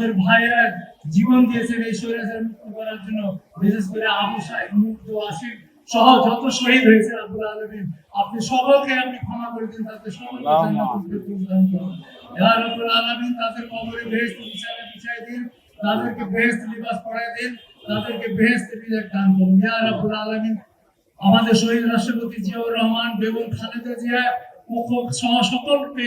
আমাদের ভাইয়েরা জীবন দিয়েছেন এই স্বৈরাচার মুক্ত করার জন্য, বিশেষ করে আবু সাইদ, মুগ্ধ, আসিফ সহ যত শহীদ হয়েছে রব্বুল আলামিন আপনি সকলকে আপনি ক্ষমা করে দিন, তাদের সকলকে জান্নাতুল ফিরদৌস দান করুন। ইয়া রব্বুল আলামিন তাদের কবরে বেহেশত বিছায় দিন, তাদেরকে বেহেশত লিবাস পরায় দিন, তাদেরকে বেহেশত রিজিক দান করুন। ইয়া রব্বুল আলামিন আমাদের শহীদ রাষ্ট্রপতি জিয়াউর রহমান, বেগম খালেদা জিয়া সহ সকলকে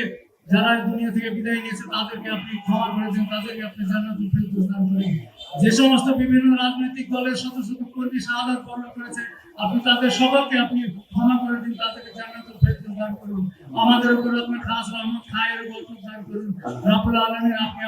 যারা দুনিয়া থেকে বিদায় নিয়েছে তাদেরকে আপনি ক্ষমা করে দিন, তাদেরকে আপনি জান্নাতুল ফিরদৌস দান করুন। যে সমস্ত বিভিন্ন রাজনৈতিক দলের শত শত কর্মী শাহাদাত বরণ করেছে আপনি তাদের সকলকে আপনি ক্ষমা করে দিন, তাদেরকে জান্নাতুল ফিরদৌস দান করুন। আমাদের উপর আপনার খাস রহমত খায়ের বরকত দান করুন রব্বুল আলামিন। আপনি